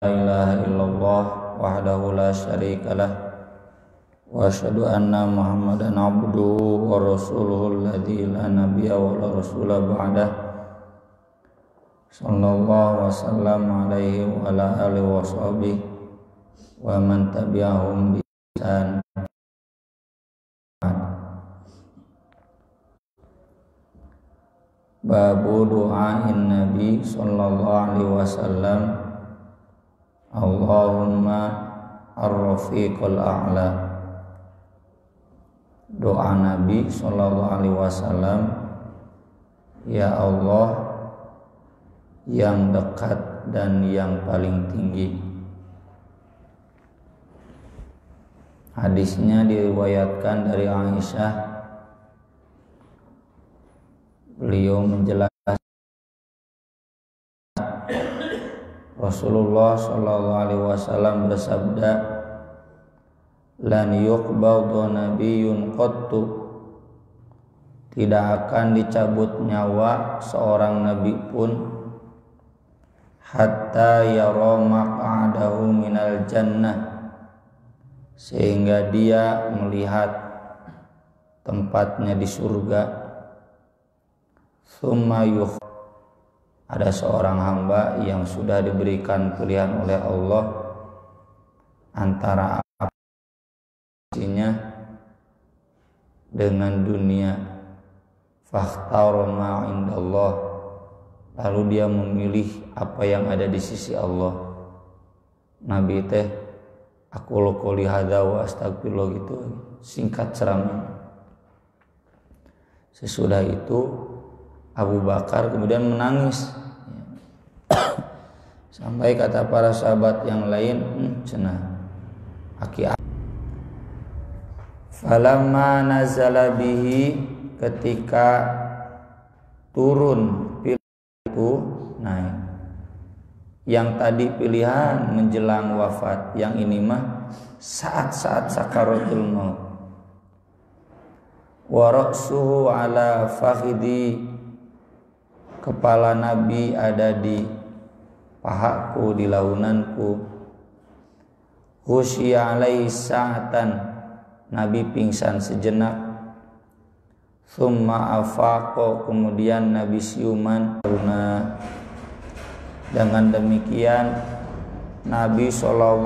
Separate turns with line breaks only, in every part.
La ilaha illallah wahdahu la syarikalah wa asyhadu anna Muhammadan abduhu wa rasuluhu alladzi la nabiyya wa la rasula ba'dah sallallahu wa sallam alaihi wa ala alihi wa sahbihi wa man tabi'ahum bi ihsan. Babu du'ain Nabi sallallahu alaihi wasallam Allahumma ar-rafiqul a'la. Doa Nabi sallallahu alaihi wasallam, ya Allah yang dekat dan yang paling tinggi. Hadisnya diriwayatkan dari Aisyah. Beliau menjelaskan Rasulullah sallallahu alaihi wasallam bersabda, lan yuqbadhu nabiyyun qattu, tidak akan dicabut nyawa seorang nabi pun hatta yara maq'adahu minal jannah, sehingga dia melihat tempatnya di surga. Tsumma ada seorang hamba yang sudah diberikan pilihan oleh Allah antara isinya dengan dunia, fakhtara ma indallah, lalu dia memilih apa yang ada di sisi Allah. Nabi teh aku qouli hadza wa astagfirullah, gitu, singkat ceramah. Sesudah itu Abu Bakar kemudian menangis sampai kata para sahabat yang lain, cenah aki. Falamma nazala bihi, ketika turun itu naik. Yang tadi pilihan menjelang wafat, yang ini mah saat-saat sakaratul maut. Wa ra'suhu ala fakhidi, kepala Nabi ada di pahaku, di launanku. Husya alaihi sa'atan, Nabi pingsan sejenak. Tsumma afaqa, kemudian Nabi siuman. Dengan demikian Nabi SAW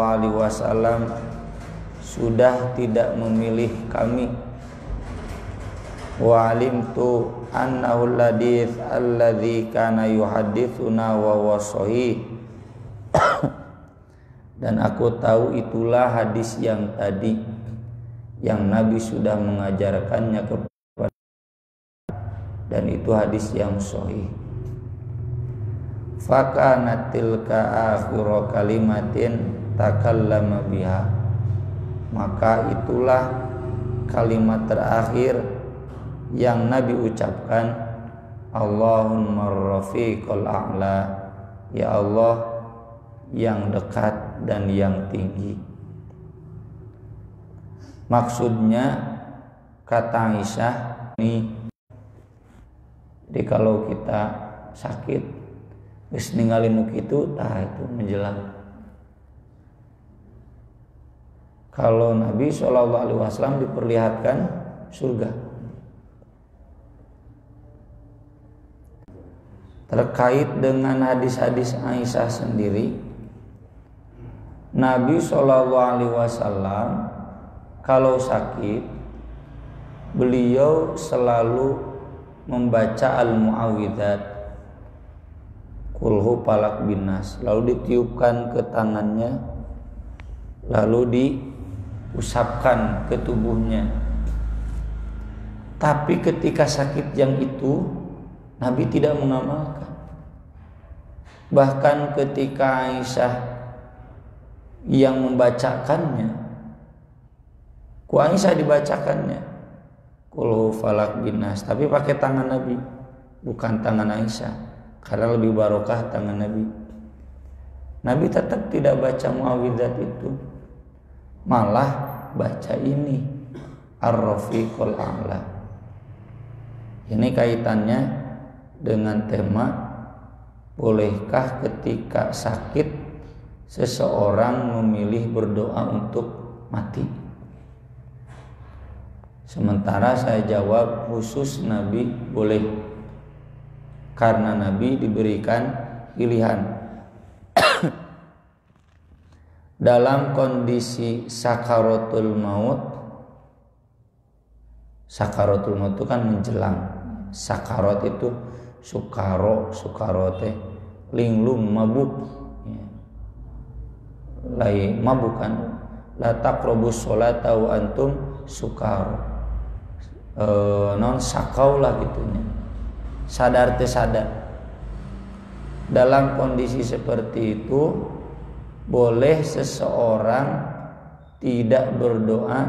sudah tidak memilih kami. Wa alimtu annahu alladits alladzi kana yuhadditsuna wa huwa shahih, dan aku tahu itulah hadis yang tadi yang Nabi sudah mengajarkannya kepada, dan itu hadis yang sahih. Fakana tilka akhiru kalimatin takallama biha, maka itulah kalimat terakhir yang Nabi ucapkan, Allahumma rafiqul a'la, ya Allah yang dekat dan yang tinggi. Maksudnya kata Aisyah ini, jadi kalau kita sakit geus ninggalin nu kitu, tah itu menjelang. Kalau Nabi SAW diperlihatkan surga. Terkait dengan hadis-hadis Aisyah sendiri, Nabi SAW kalau sakit, beliau selalu membaca al-mu'awwidzat, kulhu falak binas, lalu ditiupkan ke tangannya, lalu diusapkan ke tubuhnya. Tapi ketika sakit yang itu Nabi tidak mengamalkan. Bahkan ketika Aisyah yang membacakannya, ku Aisyah dibacakannya qul falak binas, tapi pakai tangan Nabi, bukan tangan Aisyah, karena lebih barokah tangan Nabi. Nabi tetap tidak baca muawwidzat itu, malah baca ini ar-rafiqul a'la. Ini kaitannya dengan tema bolehkah ketika sakit seseorang memilih berdoa untuk mati? Sementara saya jawab khusus Nabi boleh, karena Nabi diberikan pilihan dalam kondisi sakaratul maut. Sakaratul maut itu kan menjelang. Sakarat itu sukarote linglung mabuk, lai mabuk kan, la taqrabus sholata wa antum sukar, non sakau lah gitunya, sadar teh sadar. Dalam kondisi seperti itu boleh seseorang tidak berdoa,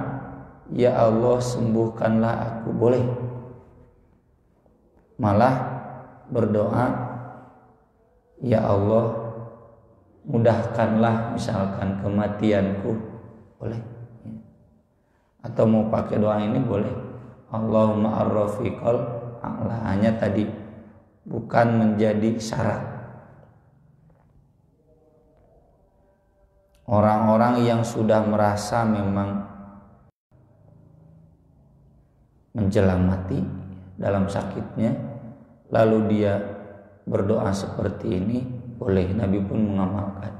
ya Allah sembuhkanlah aku, boleh. Malah berdoa, ya Allah mudahkanlah misalkan kematianku, boleh. Atau mau pakai doa ini boleh, Allahumma ar-rafiqal a'la, hanya tadi bukan menjadi syarat. Orang-orang yang sudah merasa memang menjelang mati dalam sakitnya, lalu dia berdoa seperti ini, boleh. Nabi pun mengamalkan.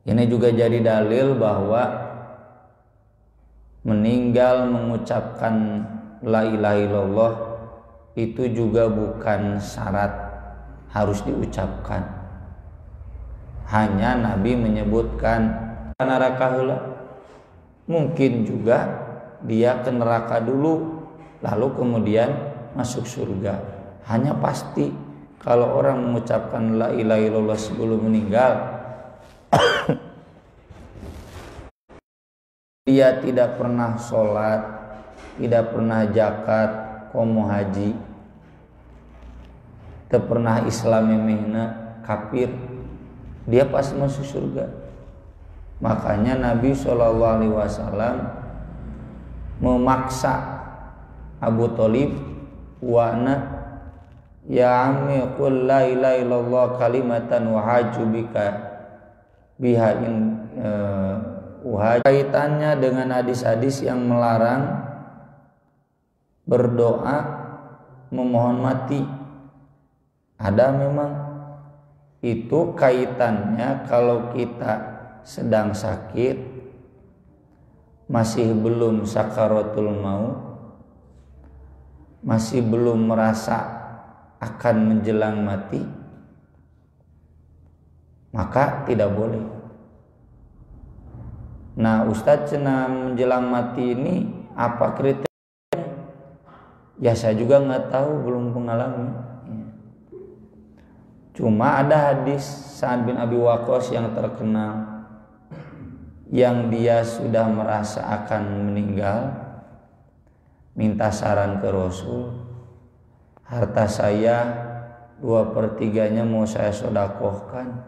Ini juga jadi dalil bahwa meninggal mengucapkan la ilaha illallah itu juga bukan syarat harus diucapkan. Hanya Nabi menyebutkan neraka heula. Mungkin juga dia ke neraka dulu lalu kemudian masuk surga. Hanya pasti kalau orang mengucapkan la ilaha illallah sebelum meninggal, dia tidak pernah sholat, tidak pernah zakat, komo haji, tidak pernah Islam memehna, kafir, dia pasti masuk surga. Makanya Nabi SAW memaksa Abu Thalib, wa'na ya ammi qul la ilaha illallah kalimatan wa haju bika biha in kaitannya dengan hadis-hadis yang melarang berdoa memohon mati. Ada memang itu kaitannya kalau kita sedang sakit, masih belum sakaratul maut, masih belum merasa akan menjelang mati, maka tidak boleh. Nah, Ustadz cenah menjelang mati ini apa kriterianya? Ya saya juga nggak tahu, belum pengalaman. Cuma ada hadis Sa'ad bin Abi Waqqas yang terkenal, yang dia sudah merasa akan meninggal, minta saran ke Rasul, harta saya 2/3 mau saya sedekahkan.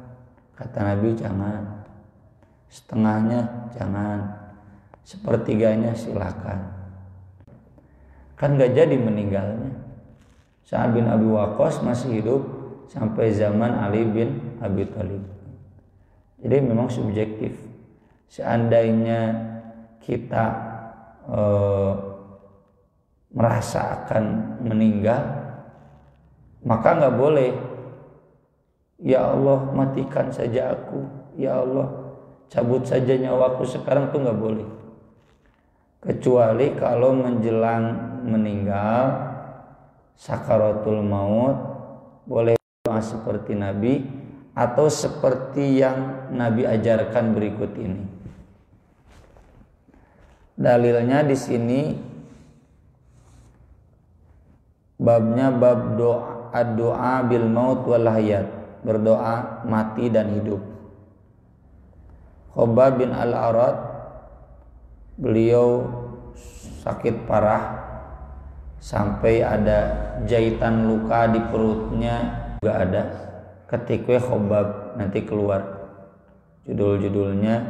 Kata Nabi, jangan. Setengahnya jangan, 1/3 silakan. Kan gak jadi meninggalnya. Sa'ad bin Abi Waqqas masih hidup sampai zaman Ali bin Abi Thalib. Jadi memang subjektif. Seandainya kita merasa akan meninggal, maka gak boleh, ya Allah matikan saja aku, ya Allah cabut saja nyawaku sekarang, tuh gak boleh. Kecuali kalau menjelang meninggal, sakaratul maut, boleh doa seperti Nabi atau seperti yang Nabi ajarkan berikut ini. Dalilnya di sini babnya bab doa bil maut wal hayat, berdoa mati dan hidup. Khabbab bin Al-Arad, beliau sakit parah sampai ada jahitan luka di perutnya juga ada. Ketika Khabbab nanti keluar judulnya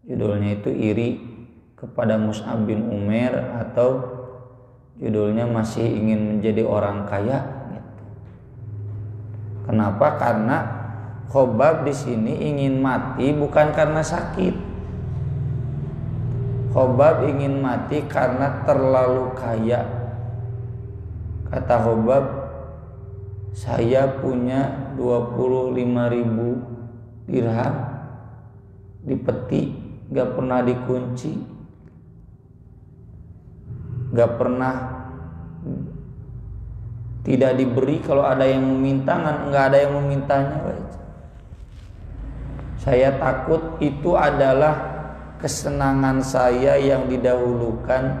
itu iri kepada Mus'ab bin Umair, atau judulnya masih ingin menjadi orang kaya gitu. Kenapa? Karena Khobab di sini ingin mati bukan karena sakit. Khobab ingin mati karena terlalu kaya. Kata Khobab, saya punya 25.000 dirham di peti, gak pernah dikunci, gak pernah tidak diberi. Kalau ada yang meminta, nggak ada yang memintanya. Saya takut itu adalah kesenangan saya yang didahulukan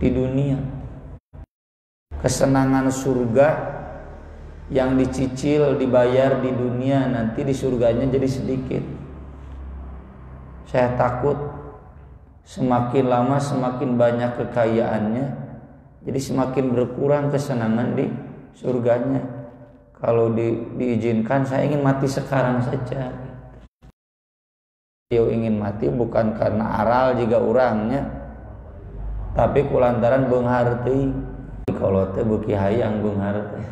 di dunia. Kesenangan surga yang dicicil, dibayar di dunia, nanti di surganya jadi sedikit. Saya takut semakin lama semakin banyak kekayaannya, jadi semakin berkurang kesenangan di surganya. Kalau diizinkan, saya ingin mati sekarang saja. Dia ingin mati bukan karena aral juga orangnya, tapi kulantaran beunghar teuing. Kalau teh beuki hayang beunghar teh.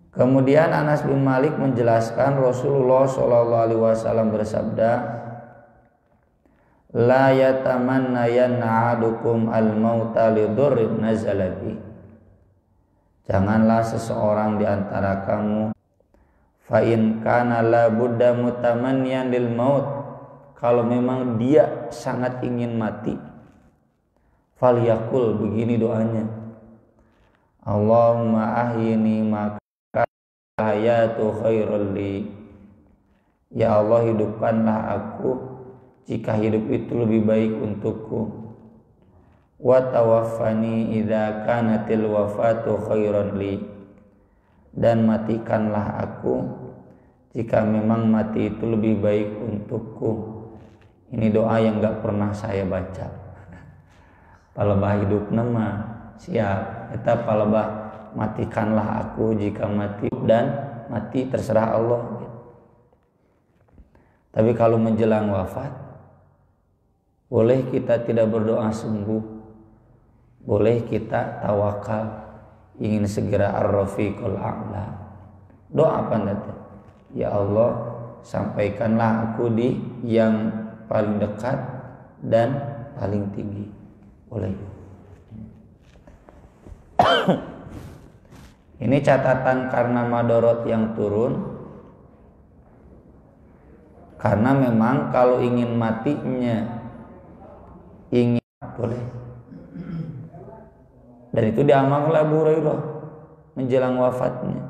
Kemudian Anas bin Malik menjelaskan Rasulullah SAW bersabda, la yatamanna yan'adukum al-mauta lidurrin nazalabi. Janganlah seseorang di antara kamu fa in kana la budda mutamanniyan lil maut, kalau memang dia sangat ingin mati, falyakul, begini doanya, Allahumma ahyini maka hayatu khairul li. Ya Allah, hidupkanlah aku jika hidup itu lebih baik untukku. Wa tawaffani idza kanatil wafatu khairan li. Dan matikanlah aku jika memang mati itu lebih baik untukku. Ini doa yang gak pernah saya baca. Palebah hidup nama siap, kita palebah matikanlah aku jika mati, dan mati terserah Allah. Tapi kalau menjelang wafat, boleh kita tidak berdoa sembuh, boleh kita tawakal, ingin segera ar-rafiqul a'la. Doa apa nanti? Ya Allah, sampaikanlah aku di yang paling dekat dan paling tinggi. Boleh. Ini catatan karena madorot yang turun. Karena memang kalau ingin matinya, ingin boleh. Dan itu diamalkan oleh Abu Hurairah menjelang wafatnya.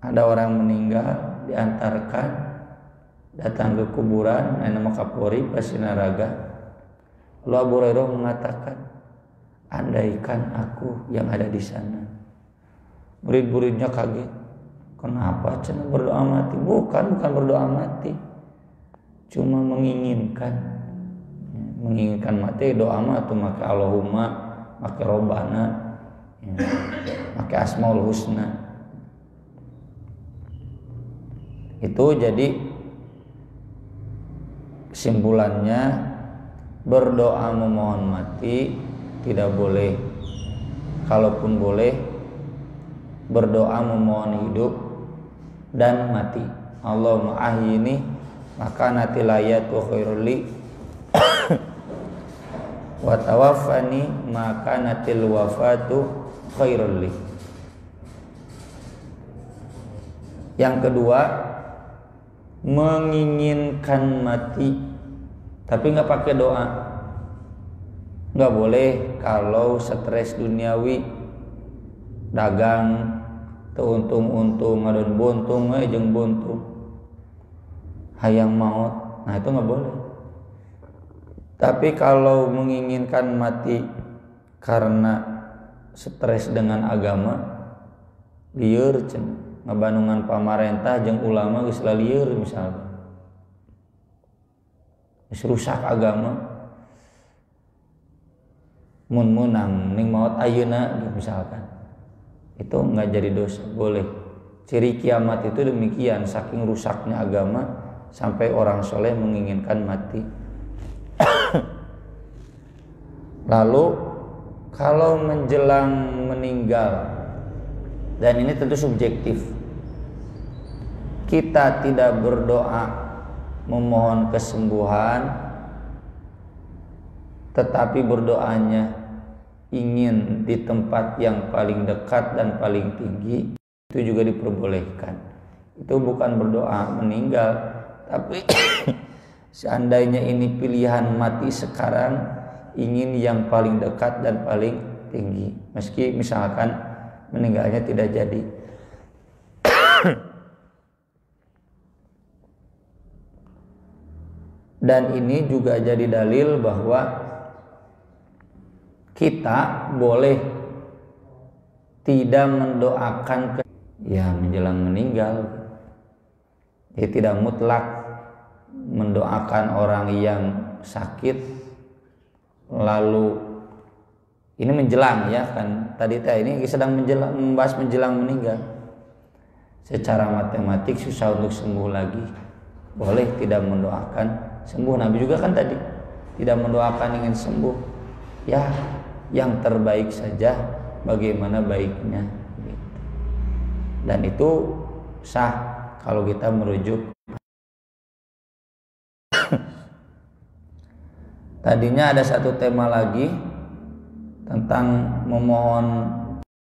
Ada orang meninggal, diantarkan, datang ke kuburan, nama Kapolri Pasinaraga. Lalu Abu Hurairah mengatakan, andaikan aku yang ada di sana. Murid-muridnya kaget. Kenapa cenah berdoa mati? Bukan berdoa mati, cuma menginginkan mati. Doa mah tuh make Allahumma, make Robbana, make Asmaul Husna. Itu jadi kesimpulannya, berdoa memohon mati tidak boleh. Kalaupun boleh, berdoa memohon hidup dan mati. Allahumma ahyini maka natil hayatu khairul li wa tawaffani maka natil wafatu khairul li. Yang kedua, menginginkan mati tapi nggak pakai doa. Nggak boleh kalau stres duniawi, dagang untung ngadon buntung jeung buntung hayang maut, nah itu nggak boleh. Tapi kalau menginginkan mati karena stres dengan agama, lieur cenah ngabandungan pamarentah jeung ulama geus lieur misalnya, geus rusak agama, mun munang ning maot ayeuna misalkan, itu nggak jadi dosa, boleh. Ciri kiamat itu demikian, saking rusaknya agama sampai orang soleh menginginkan mati. Lalu kalau menjelang meninggal, dan ini tentu subjektif, kita tidak berdoa memohon kesembuhan, tetapi berdoanya ingin di tempat yang paling dekat dan paling tinggi, itu juga diperbolehkan. Itu bukan berdoa meninggal, tapi seandainya ini pilihan mati sekarang, ingin yang paling dekat dan paling tinggi, meski misalkan meninggalnya tidak jadi. Dan ini juga jadi dalil bahwa kita boleh tidak mendoakan menjelang meninggal. Jadi tidak mutlak mendoakan orang yang sakit. Lalu ini menjelang ya kan, tadi ini sedang membahas menjelang meninggal. Secara matematik susah untuk sembuh lagi, boleh tidak mendoakan sembuh. Nabi juga kan tadi tidak mendoakan ingin sembuh, ya yang terbaik saja bagaimana baiknya gitu. Dan itu sah kalau kita merujuk. Tadinya ada satu tema lagi tentang memohon